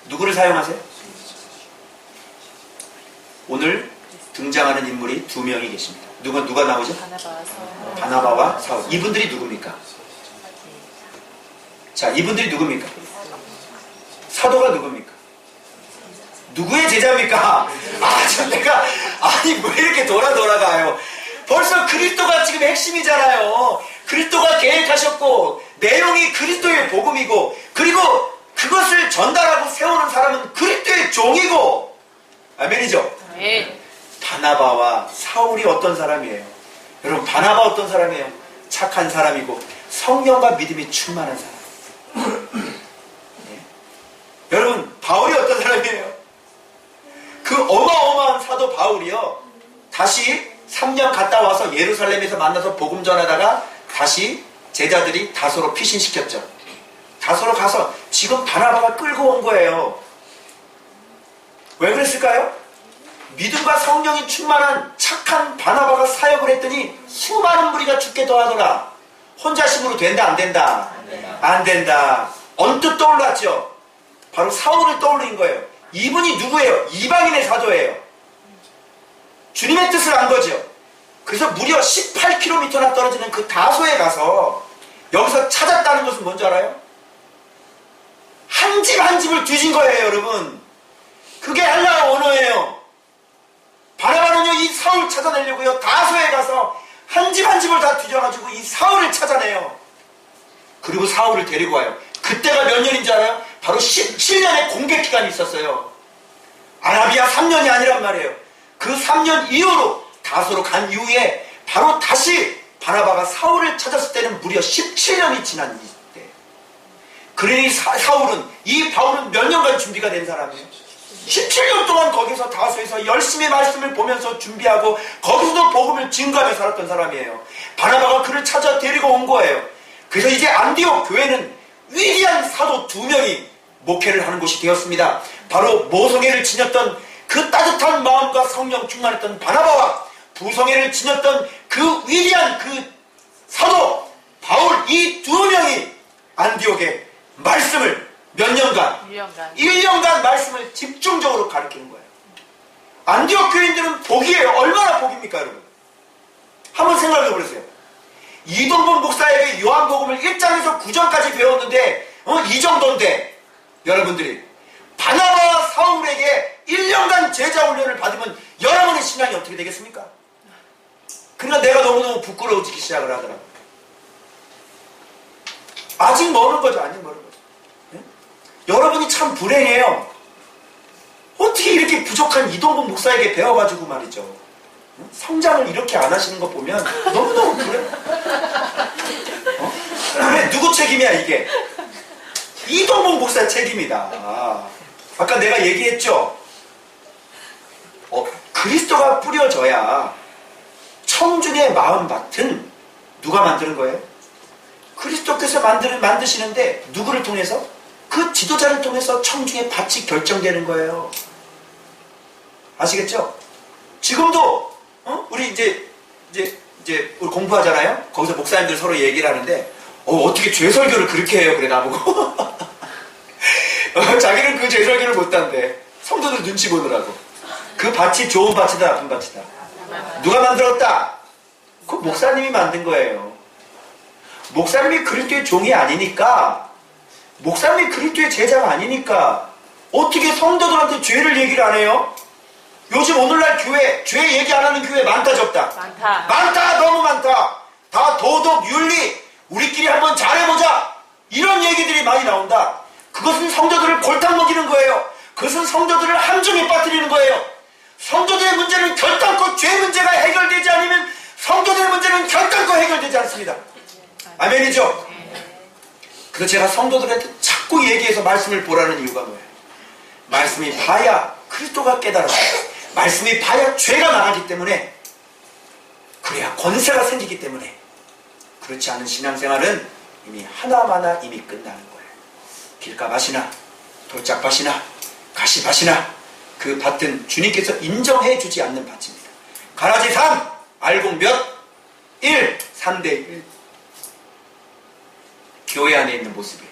누구를 사용하세요? 오늘 등장하는 인물이 두 명이 계십니다. 누가 나오죠? 바나바와 사울. 이분들이 누굽니까? 자, 이분들이 누굽니까? 사도가 누굽니까? 누구의 제자입니까? 참 내가, 아니, 왜 이렇게 돌아가요? 벌써 그리스도가 지금 핵심이잖아요. 그리스도가 계획하셨고, 내용이 그리스도의 복음이고, 그리고 그것을 전달하고 세우는 사람은 그리스도의 종이고. 아멘이죠? 네. 바나바와 사울이 어떤 사람이에요? 여러분, 바나바 어떤 사람이에요? 착한 사람이고 성령과 믿음이 충만한 사람. 네. 여러분, 바울이 어떤 사람이에요? 그 어마어마한 사도 바울이요, 다시 3년 갔다 와서 예루살렘에서 만나서 복음 전하다가 다시 제자들이 다소로 피신시켰죠. 다소로 가서 지금 바나바가 끌고 온 거예요. 왜 그랬을까요? 믿음과 성령이 충만한 착한 바나바가 사역을 했더니 수많은 무리가 죽게 더하더라. 혼자심으로 된다, 안 된다? 안 된다. 언뜻 떠올랐죠. 바로 사울을 떠올린 거예요. 이분이 누구예요? 이방인의 사도예요. 주님의 뜻을 안 거죠. 그래서 무려 18km나 떨어지는 그 다소에 가서 여기서 찾았다는 것은 뭔지 알아요? 한 집 한 집을 뒤진 거예요, 여러분. 그게 헬라어 언어예요. 바나바는요, 이 사울 찾아내려고요, 다소에 가서 한 집 한 집을 다 뒤져가지고 이 사울을 찾아내요. 그리고 사울을 데리고 와요. 그때가 몇 년인 줄 알아요? 바로 17년의 공백 기간이 있었어요. 아라비아 3년이 아니란 말이에요. 그 3년 이후로 다소로 간 이후에 바로 다시 바나바가 사울을 찾았을 때는 무려 17년이 지난 이때. 그러니 사울은, 이 바울은 몇 년간 준비가 된 사람이에요? 17년 동안 거기서 다소에서 열심히 말씀을 보면서 준비하고 거기서도 복음을 증거하며 살았던 사람이에요. 바나바가 그를 찾아 데리고 온 거예요. 그래서 이제 안디옥 교회는 위대한 사도 2명이 목회를 하는 곳이 되었습니다. 바로 모성애를 지녔던 그 따뜻한 마음과 성령 충만했던 바나바와 부성애를 지녔던 그 위대한 그 사도 바울, 이 2명이 안디옥의 말씀을 몇 년간? 1년간 말씀을 집중적으로 가르치는 거예요. 안디옥 교인들은 복이에요. 얼마나 복입니까, 여러분? 한번 생각해 보세요. 이동범 목사에게 요한복음을 1장에서 9장까지 배웠는데 이 정도인데 여러분들이 바나바와 사울에게 1년간 제자 훈련을 받으면 여러분의 신앙이 어떻게 되겠습니까? 그러니까 내가 너무너무 부끄러워지기 시작을 하더라고요. 아직 멀은 거죠. 아직 멀은 거죠. 네? 여러분이 참 불행해요. 어떻게 이렇게 부족한 이동범 목사에게 배워가지고 말이죠. 성장을 이렇게 안 하시는 거 보면 너무너무 불행해. 왜 누구 책임이야 이게? 이동범 목사의 책임이다. 아까 내가 얘기했죠. 그리스도가 뿌려져야 청중의 마음밭은 누가 만드는 거예요? 그리스도께서 만드시는데 누구를 통해서? 그 지도자를 통해서 청중의 밭이 결정되는 거예요. 아시겠죠? 지금도 우리 이제 우리 공부하잖아요. 거기서 목사님들 서로 얘기를 하는데 어떻게 죄설교를 그렇게 해요? 그래 나보고. 자기는 그 죄설교를 못한대. 성도들 눈치 보느라고. 그 밭이 좋은 밭이다, 나쁜 밭이다. 누가 만들었다? 그 목사님이 만든 거예요. 목사님이 그리스도의 종이 아니니까, 목사님이 그리스도의 제자가 아니니까 어떻게 성도들한테 죄를 얘기를 안 해요? 요즘 오늘날 교회, 죄 얘기 안 하는 교회 많다 적다? 많다, 너무 많다. 다 도덕, 윤리, 우리끼리 한번 잘해보자, 이런 얘기들이 많이 나온다. 그것은 성도들을 골탕 먹이는 거예요. 그것은 성도들을 함정에 빠뜨리는 거예요. 성도들의 문제는 결단코 죄 문제가 해결되지 않으면 성도들의 문제는 결단코 해결되지 않습니다. 아멘이죠? 그래서 제가 성도들한테 자꾸 얘기해서 말씀을 보라는 이유가 뭐예요? 말씀이 봐야 그리스도가 깨달아져요. 말씀이 봐야 죄가 나가기 때문에, 그래야 권세가 생기기 때문에. 그렇지 않은 신앙생활은 이미 하나마나 이미 끝나는 거예요. 길가밭이나 돌짝밭이나 가시밭이나 그 밭은 주님께서 인정해 주지 않는 밭입니다. 가라지 3, 알곡 몇? 1, 3대 1. 교회 안에 있는 모습이에요.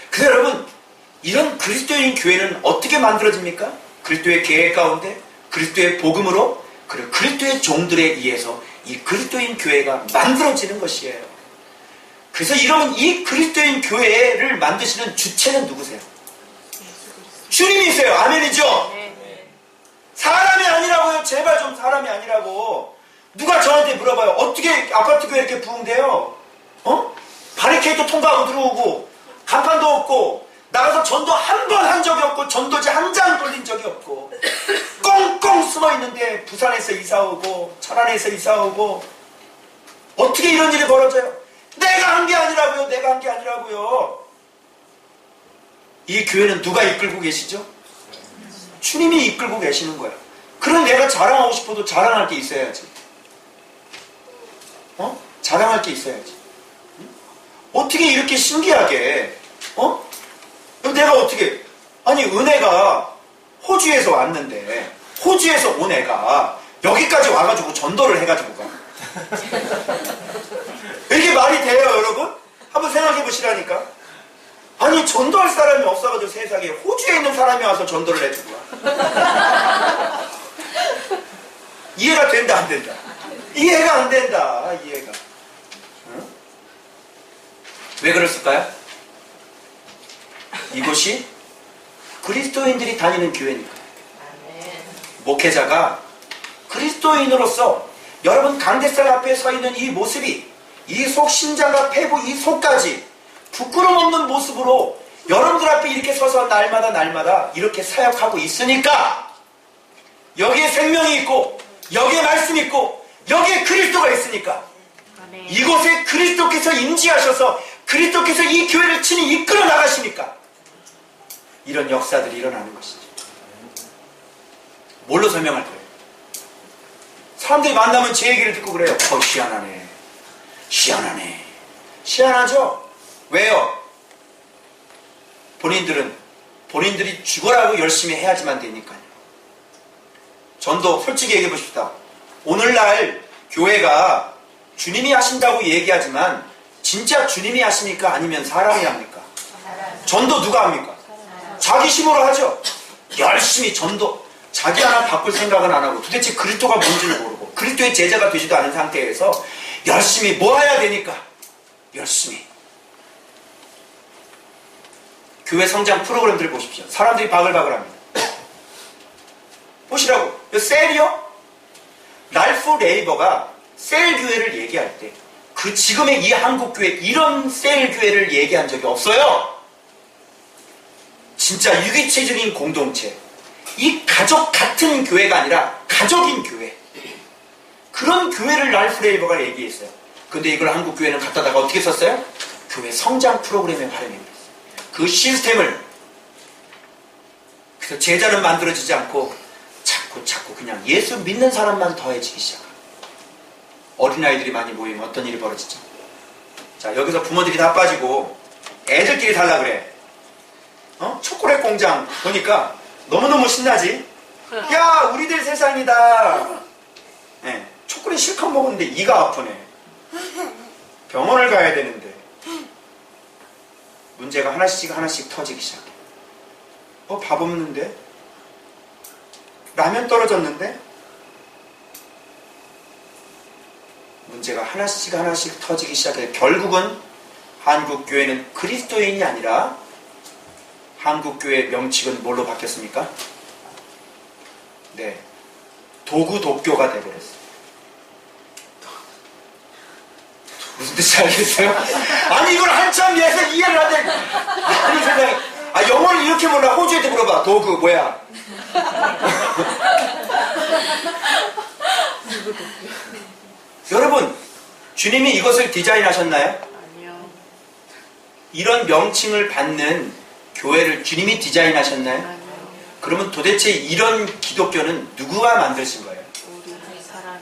그래서 여러분, 이런 그리스도인 교회는 어떻게 만들어집니까? 그리스도의 계획 가운데, 그리스도의 복음으로, 그리고 그리스도의 종들에 의해서 이 그리스도인 교회가 만들어지는 것이에요. 그래서 여러분, 이 그리스도인 교회를 만드시는 주체는 누구세요? 주님이세요. 아멘이죠? 사람이 아니라고요. 제발 좀 사람이 아니라고. 누가 저한테 물어봐요. 어떻게 아파트 교회 이렇게 부흥돼요? 바리케이트 통과하고 들어오고 간판도 없고 나가서 전도 한 번 한 적이 없고 전도지 한 장 돌린 적이 없고 꽁꽁 숨어있는데 부산에서 이사오고 천안에서 이사오고 어떻게 이런 일이 벌어져요? 내가 한 게 아니라고요. 내가 한 게 아니라고요. 이 교회는 누가 이끌고 계시죠? 주님이 이끌고 계시는 거예요. 그럼 내가 자랑하고 싶어도 자랑할 게 있어야지. 자랑할 게 있어야지. 어떻게 이렇게 신기하게, 내가 어떻게, 아니, 은혜가 호주에서 왔는데, 호주에서 온 애가 여기까지 와가지고 전도를 해가지고 가. 이게 말이 돼요, 여러분? 한번 생각해 보시라니까. 아니, 전도할 사람이 없어가지고 세상에 호주에 있는 사람이 와서 전도를 해주고 와. 이해가 된다, 안 된다? 이해가 안 된다, 이해가. 응? 왜 그랬을까요? 이곳이 그리스도인들이 다니는 교회니까. 목회자가 그리스도인으로서 여러분 강대상 앞에 서 있는 이 모습이 이 속 심장과 폐부 이 속까지 부끄럼 없는 모습으로 여러분들 앞에 이렇게 서서 날마다 이렇게 사역하고 있으니까 여기에 생명이 있고 여기에 말씀이 있고 여기에 그리스도가 있으니까 이곳에 그리스도께서 임재하셔서 그리스도께서 이 교회를 친히 이끌어 나가시니까 이런 역사들이 일어나는 것이죠. 뭘로 설명할 거예요? 사람들이 만나면 제 얘기를 듣고 그래요. 희한하네. 희한하네. 희한하죠? 왜요? 본인들이 죽어라고 열심히 해야지만 되니까요. 전도 솔직히 얘기해 보십시다. 오늘날 교회가 주님이 하신다고 얘기하지만 진짜 주님이 하십니까? 아니면 사람이 합니까? 전도 누가 합니까? 자기 힘으로 하죠. 열심히 전도. 자기 하나 바꿀 생각은 안 하고 도대체 그리스도가 뭔지를 모르고 그리스도의 제자가 되지도 않은 상태에서 열심히 모아야 되니까 열심히. 교회 성장 프로그램들을 보십시오. 사람들이 바글바글합니다. 보시라고. 셀이요? 랄프 레이버가 셀 교회를 얘기할 때 그 지금의 이 한국 교회 이런 셀 교회를 얘기한 적이 없어요. 진짜 유기체적인 공동체, 이 가족 같은 교회가 아니라 가족인 교회, 그런 교회를 랄프 레이버가 얘기했어요. 근데 이걸 한국 교회는 갖다다가 어떻게 썼어요? 교회 성장 프로그램에 활용해버렸어요. 그 시스템을. 그래서 제자는 만들어지지 않고 자꾸 그냥 예수 믿는 사람만 더해지기 시작합니다. 어린아이들이 많이 모이면 어떤 일이 벌어지죠? 자, 여기서 부모들이 다 빠지고 애들끼리 달라 그래. 초콜릿 공장 보니까 너무너무 신나지? 야, 우리들 세상이다. 네, 초콜릿 실컷 먹었는데 이가 아프네. 병원을 가야 되는데. 문제가 하나씩 터지기 시작해. 밥 없는데? 라면 떨어졌는데? 문제가 하나씩 터지기 시작해. 결국은 한국교회는 그리스도인이 아니라 한국교회 명칭은 뭘로 바뀌었습니까? 네, 도구독교가 되어버렸어요. 무슨 뜻인지 알겠어요? 아니 이걸 한참 위해서 이해를 하는데 아니 세상에, 영어를 이렇게 몰라. 호주에도 물어봐. 도구 뭐야? 여러분, 주님이 이것을 디자인하셨나요? 아니요. 이런 명칭을 받는 교회를 주님이 디자인하셨나요? 아니요. 그러면 도대체 이런 기독교는 누구가 만드신 거예요? 우리 사람.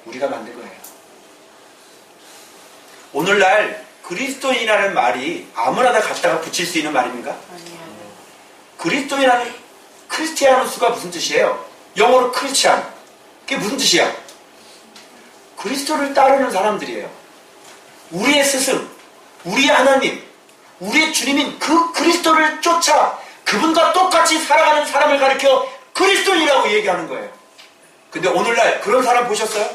우리가 만든 거예요. 오늘날 그리스도인이라는 말이 아무나 다 갖다가 붙일 수 있는 말입니까? 아니요. 그리스도인이라는 크리스티아누스가 무슨 뜻이에요? 영어로 크리스찬. 그게 무슨 뜻이야? 그리스도를 따르는 사람들이에요. 우리의 스승, 우리의 하나님, 우리의 주님인 그 그리스도를 쫓아 그분과 똑같이 살아가는 사람을 가리켜 그리스도인이라고 얘기하는 거예요. 근데 오늘날 그런 사람 보셨어요?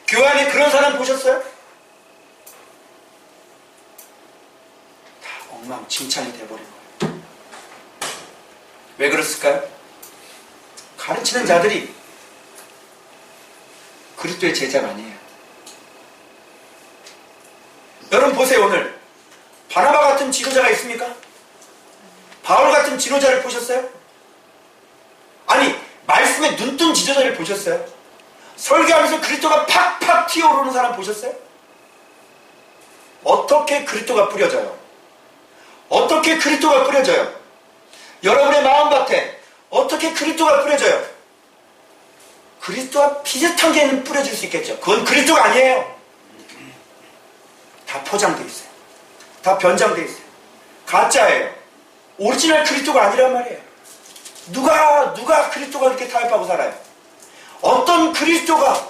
교회 안에 그런 사람 보셨어요? 다 엉망진창이 돼버린 거예요. 왜 그랬을까요? 가르치는 자들이 그리스도의 제자가 아니에요. 여러분 보세요. 오늘 바나바 같은 지도자가 있습니까? 바울 같은 지도자를 보셨어요? 아니 말씀에 눈뜬 지도자를 보셨어요? 설교하면서 그리스도가 팍팍 튀어오르는 사람 보셨어요? 어떻게 그리스도가 뿌려져요? 어떻게 그리스도가 뿌려져요? 여러분의 마음밭에 어떻게 그리스도가 뿌려져요? 그리스도와 비슷한 게는 뿌려질 수 있겠죠. 그건 그리스도가 아니에요. 다 포장되어 있어요. 다 변장되어 있어요. 가짜예요. 오리지널 그리스도가 아니란 말이에요. 누가 그리스도가 이렇게 타협하고 살아요? 어떤 그리스도가,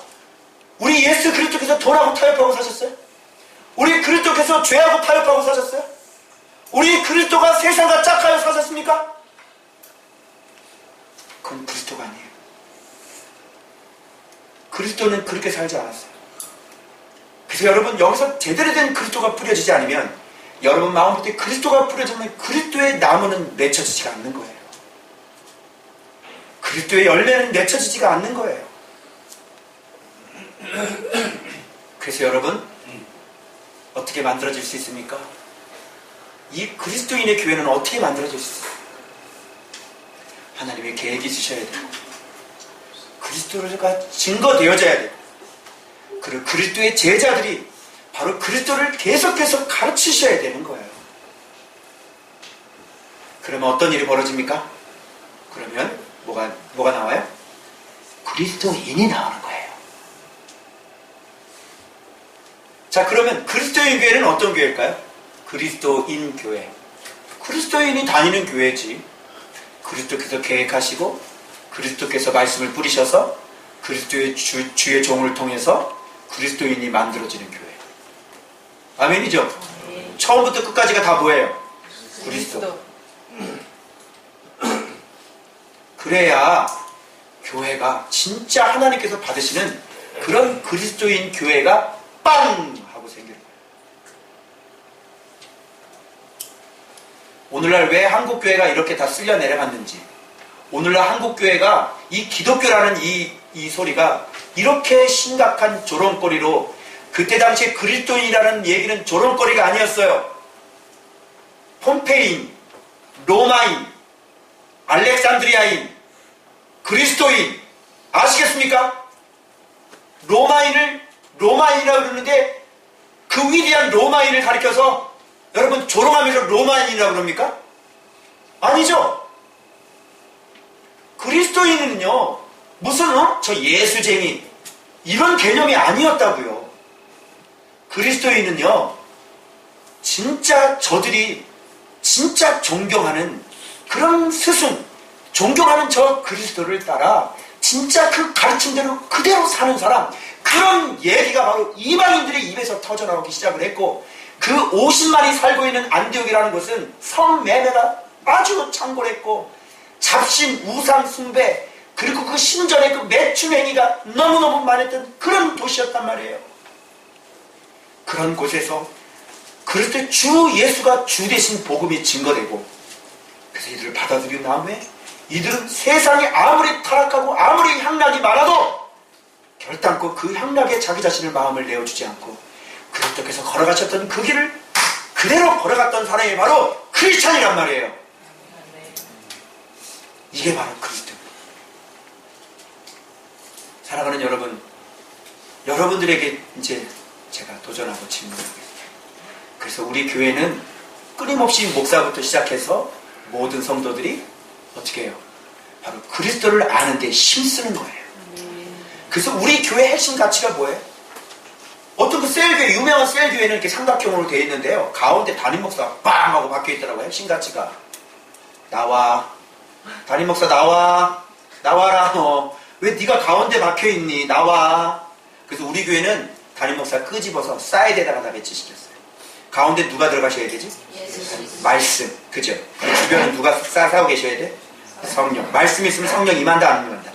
우리 예수 그리스도께서 돈하고 타협하고 사셨어요? 우리 그리스도께서 죄하고 타협하고 사셨어요? 우리 그리스도가 세상과 짝하여 사셨습니까? 그건 그리스도가 아니에요. 그리스도는 그렇게 살지 않았어요. 그래서 여러분 여기서 제대로 된 그리스도가 뿌려지지 않으면 여러분 마음 밑에 그리스도가 뿌려지면 그리스도의 나무는 맺혀지지가 않는 거예요. 그리스도의 열매는 맺혀지지가 않는 거예요. 그래서 여러분 어떻게 만들어질 수 있습니까? 이 그리스도인의 교회는 어떻게 만들어질 수 있어요? 하나님의 계획이 있으셔야 돼요. 그리스도가 증거되어져야 돼요. 그리고 그리스도의 제자들이 바로 그리스도를 계속해서 가르치셔야 되는 거예요. 그러면 어떤 일이 벌어집니까? 그러면 뭐가 나와요? 그리스도인이 나오는 거예요. 자, 그러면 그리스도인 교회는 어떤 교회일까요? 그리스도인 교회. 그리스도인이 다니는 교회지. 그리스도께서 계획하시고 그리스도께서 말씀을 뿌리셔서 그리스도의 주의 종을 통해서 그리스도인이 만들어지는 교회. 아멘이죠? 네. 처음부터 끝까지가 다 뭐예요? 그리스도. 그래야 교회가 진짜 하나님께서 받으시는 그런 그리스도인 교회가 빵! 하고 생겨요. 오늘날 왜 한국교회가 이렇게 다 쓸려 내려갔는지, 오늘날 한국교회가 이 기독교라는 이 소리가 이렇게 심각한 조롱거리로, 그때 당시에 그리스도인이라는 얘기는 조롱거리가 아니었어요. 폼페이인, 로마인, 알렉산드리아인, 그리스도인, 아시겠습니까? 로마인이라고 그러는데 그 위대한 로마인을 가리켜서 여러분 조롱하면서 로마인이라고 그럽니까? 아니죠. 그리스도인은요 무슨 저 예수쟁이 이런 개념이 아니었다고요. 그리스도인은요 진짜 저들이 진짜 존경하는 그런 스승, 존경하는 저 그리스도를 따라 진짜 그 가르침대로 그대로 사는 사람, 그런 얘기가 바로 이방인들의 입에서 터져나오기 시작을 했고, 그 50만이 살고 있는 안디옥이라는 곳은 성매매가 아주 창궐했고 잡신, 우상 숭배, 그리고 그 신전의 그 매춘행위가 너무너무 많았던 그런 도시였단 말이에요. 그런 곳에서 그리스도의 주 예수가 주 대신 복음이 증거되고, 그래서 이들을 받아들인 다음에 이들은 세상에 아무리 타락하고 아무리 향락이 많아도 결단코 그 향락에 자기 자신의 마음을 내어주지 않고 그리스도께서 걸어가셨던 그 길을 그대로 걸어갔던 사람이 바로 크리스찬이란 말이에요. 이게 바로 그리스도입니다. 사랑하는 여러분, 여러분들에게 이제 제가 도전하고 질문하겠습니다. 그래서 우리 교회는 끊임없이 목사부터 시작해서 모든 성도들이 어떻게 해요? 바로 그리스도를 아는 데 힘쓰는 거예요. 그래서 우리 교회 핵심 가치가 뭐예요? 어떤 그 셀교회, 유명한 셀교회는 이렇게 삼각형으로 되어 있는데요, 가운데 담임 목사가 빵! 하고 박혀 있더라고요. 핵심 가치가. 나와. 담임 목사 나와라 너. 왜 네가 가운데 박혀 있니? 나와. 그래서 우리 교회는 담임 목사 끄집어서 사이드에다가 다 배치시켰어요. 가운데 누가 들어가셔야 되지? 말씀. 그죠? 주변은 누가 싸고 계셔야 돼? 성령. 말씀이 있으면 성령 임한다, 안 임한다?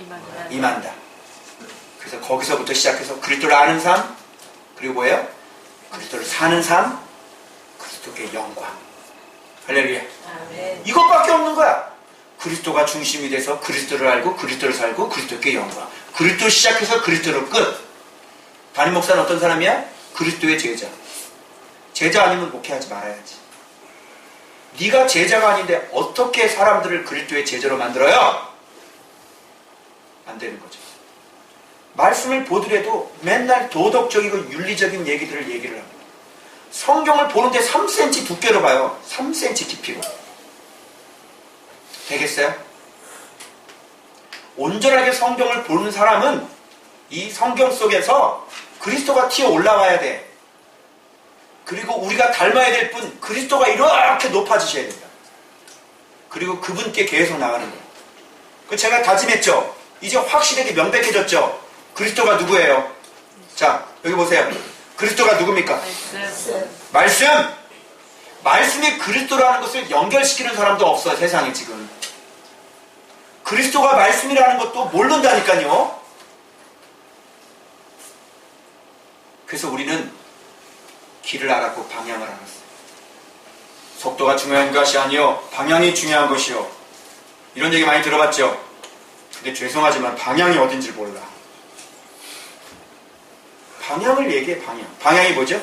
임한다. 그래서 거기서부터 시작해서 그리스도를 아는 삶, 그리고 뭐예요? 그리스도를 사는 삶, 그리스도께 영광. 할렐루야. 아멘. 이것밖에 없는 거야. 그리스도가 중심이 돼서 그리스도를 알고 그리스도를 살고 그리스도께 영광. 그리스도 시작해서 그리스도로 끝. 담임 목사는 어떤 사람이야? 그리스도의 제자. 제자 아니면 목회하지 말아야지. 네가 제자가 아닌데 어떻게 사람들을 그리스도의 제자로 만들어요? 안 되는 거죠. 말씀을 보더라도 맨날 도덕적이고 윤리적인 얘기를 합니다. 성경을 보는데 3cm 두께로 봐요. 3cm 깊이로. 되겠어요? 온전하게 성경을 보는 사람은 이 성경 속에서 그리스도가 튀어 올라와야 돼. 그리고 우리가 닮아야 될 분, 그리스도가 이렇게 높아지셔야 된다. 그리고 그분께 계속 나가는 거예요. 그 제가 다짐했죠. 이제 확실하게 명백해졌죠. 그리스도가 누구예요? 자, 여기 보세요. 그리스도가 누굽니까? 말씀. 말씀이 그리스도라는 것을 연결시키는 사람도 없어요, 세상에 지금. 그리스도가 말씀이라는 것도 모른다니까요. 그래서 우리는 길을 알았고 방향을 알았어요. 속도가 중요한 것이 아니요 방향이 중요한 것이요. 이런 얘기 많이 들어봤죠? 근데 죄송하지만 방향이 어딘지 몰라. 방향을 얘기해. 방향이 뭐죠?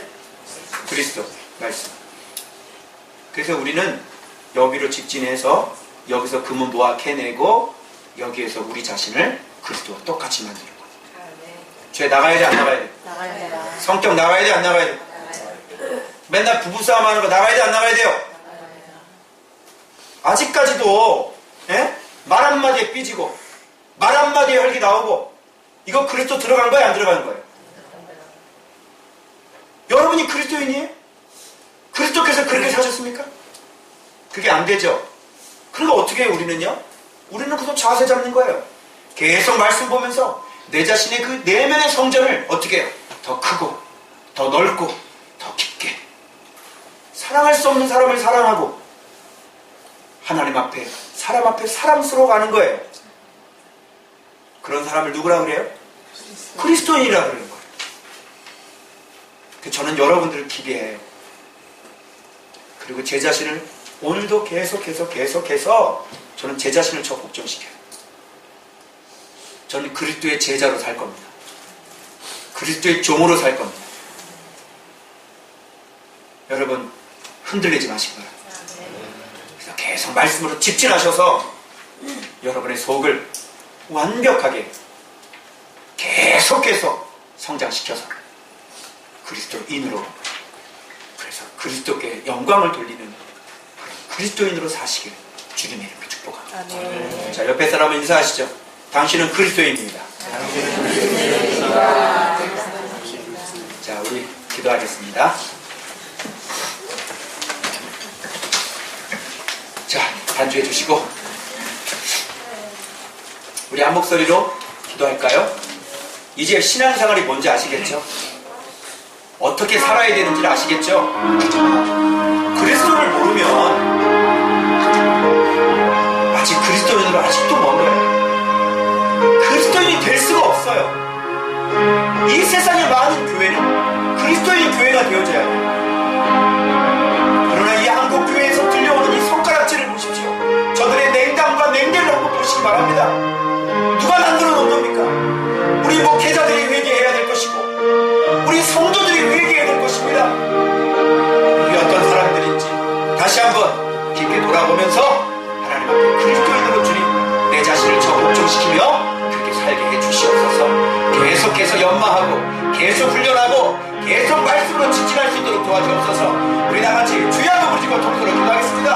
그리스도 말씀. 그래서 우리는 여기로 직진해서 여기서 금은 모아 캐내고 여기에서 우리 자신을 그리스도와 똑같이 만드는 거예요. 죄 나가야 돼 안 나가야 돼? 나가야 돼요. 성격 나가야 돼 안 나가야 돼? 맨날 부부싸움 하는 거 나가야 돼 안 나가야 돼요? 아직까지도 말 한마디에 삐지고 말 한마디에 혈기 나오고 이거 그리스도 들어간 거예요 안 들어간 거예요? 여러분이 그리스도인이에요? 그리스도께서 그렇게 사셨습니까? 그게 안 되죠. 그러니까 어떻게 해요 우리는요? 우리는 그냥 자세 잡는 거예요. 계속 말씀 보면서 내 자신의 그 내면의 성전을 어떻게 해요? 더 크고 더 넓고 더 깊게 사랑할 수 없는 사람을 사랑하고 하나님 앞에 사람 앞에 사랑스러워 가는 거예요. 그런 사람을 누구라 그래요? 그리스도인이라 그러는 거예요. 저는 여러분들을 기대해요. 그리고 제 자신을 오늘도 계속해서 저는 제 자신을 저 복종시켜요. 저는 그리스도의 제자로 살 겁니다. 그리스도의 종으로 살 겁니다. 여러분 흔들리지 마시고요. 그래서 계속 말씀으로 집중하셔서 여러분의 속을 완벽하게 계속해서 성장시켜서 그리스도인으로, 그래서 그리스도께 영광을 돌리는 그런 그리스도인으로 사시길 주님의 이름으로 축복합니다. 자, 옆에 사람은 인사하시죠. 당신은 그리스도인입니다. 자, 우리 기도하겠습니다. 자, 반주해 주시고 우리 한 목소리로 기도할까요? 이제 신앙생활이 뭔지 아시겠죠? 어떻게 살아야 되는지를 아시겠죠? 그리스도를 모르면 아직 그리스도인으로 아직도 먼 거예요. 그리스도인이 될 수가 없어요. 이 세상의 많은 교회는 그리스도인 교회가 되어져야 돼요. 그러나 이 한국 교회에서 들려오는 이 손가락질을 보십시오. 저들의 냉담과 냉대를 한번 보시기 바랍니다. 누가 만들어 놓은 겁니까? 우리 목회자들이 회개해야 될 것이고 우리 성도들이 회개해야 될 것입니다. 우리 어떤 사람들인지 다시 한번 깊게 돌아보면서 하나님 앞에 그리스도인으로 주님 내 자신을 저 복종시키며 그렇게 살게 해주시옵소서. 계속해서 연마하고 계속 훈련하고 계속 말씀으로 직진할 수 있도록 도와주옵소서. 우리 다같이 주여 부르짖고 통성으로 기도하겠습니다.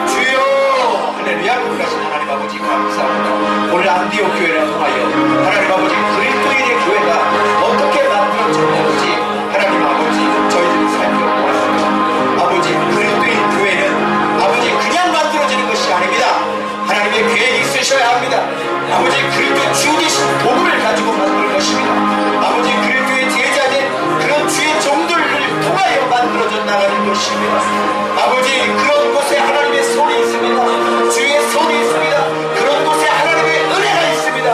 주여 할렐루야. 거룩하신 하나님 아버지 감사합니다. 오늘 안디옥 교회를 통하여 하나님 아버지 그리스도인의 교회가 어떻게 만들어졌는지 하나님 아버지 저희들이 살펴보았습니다. 아버지 그리스도인 교회는 아버지 그냥 만들어지는 것이 아닙니다. 하나님의 계획이 있으셔야 합니다. 아버지 그리스도 주 되신 복음을 가지고 만들 것입니다. 아버지 그리스도의 제자된 그런 주의 종들을 통하여 만들어져 나가는 것입니다. 아버지 그런 곳에 하나님의 손이 있습니다. 주의 손이 있습니다. 그런 곳에 하나님의 은혜가 있습니다.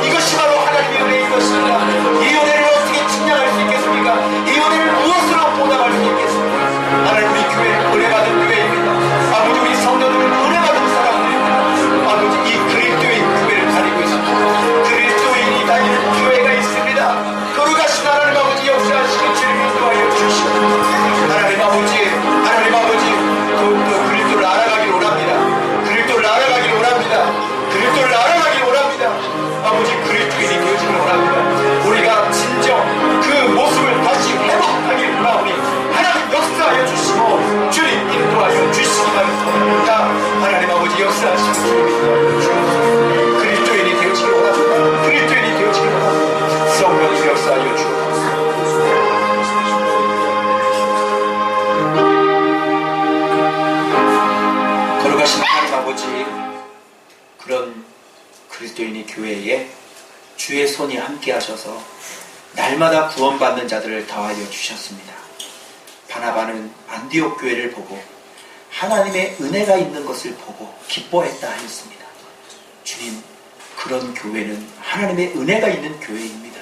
이것이 바로 하나님의 은혜인 것입니다. 이 은혜를 어떻게 측량할 수 있겠습니까? 이 은혜를 무엇으로 보답할 수 있겠습니까? 하나님 우리 교회는 은혜받은 교회입니다. 아버지 우리 성도들은 은혜받은 사람들입니다. 아버지 이 그리스도인 교회를 가지고 있습니다. 그리스도인이 다니는 교회가 있습니다. 거룩하신 하나님 아버지 역사하시는 주님 인도하여 주시옵소서. 하나님 아버지 더욱더 그리스도를 알아가기를 원합니다. 그리스도를 알아가기를 원합니다. 그리스도를 알아가기를 원합니다. 아버지 그리스도인이 되어지기를 원합니다. 우리가 진정 그 모습을 다시 회복하기를 원하오니 하나님 역사하여 주시고 주님 인도하여 주시기 바랍니다. 하나님 아버지 역사하시는 주님 인도하여 주옵소서. 그리스도인이 되어지기를 원합니다. 그리스도인이 되어지기를 원합니다. 성령이 역사하여 주옵소서. 거룩하신 하나님 아버지 그런 그리스도인이 교회에 주의 손이 함께 하셔서 날마다 구원받는 자들을 더하여 주셨습니다. 바나바는 안디옥 교회를 보고 하나님의 은혜가 있는 것을 보고 기뻐했다 하였습니다. 주님 그런 교회는 하나님의 은혜가 있는 교회입니다.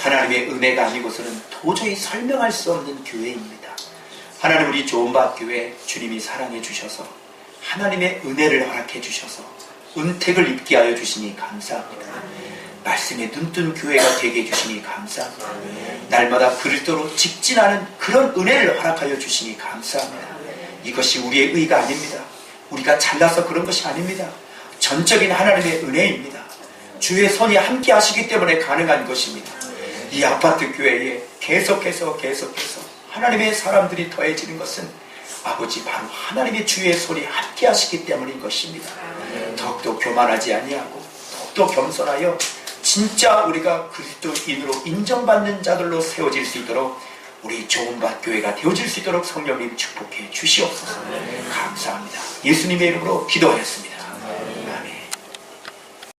하나님의 은혜가 아니고서는 도저히 설명할 수 없는 교회입니다. 하나님 우리 좋은밭교회 주님이 사랑해 주셔서 하나님의 은혜를 허락해 주셔서 은택을 입게 하여 주시니 감사합니다. 말씀에 눈뜬 교회가 되게 해주시니 감사합니다. 날마다 그리스도로 직진하는 그런 은혜를 허락하여 주시니 감사합니다. 이것이 우리의 의가 아닙니다. 우리가 잘나서 그런 것이 아닙니다. 전적인 하나님의 은혜입니다. 주의 손이 함께 하시기 때문에 가능한 것입니다. 이 아파트 교회에 계속해서 하나님의 사람들이 더해지는 것은 아버지 바로 하나님의 주의 손이 함께 하시기 때문인 것입니다. 더욱더 교만하지 아니하고 더욱더 겸손하여 진짜 우리가 그리스도인으로 인정받는 자들로 세워질 수 있도록 우리 좋은밭 교회가 되어질 수 있도록 성령님 축복해 주시옵소서. 감사합니다. 예수님의 이름으로 기도하였습니다.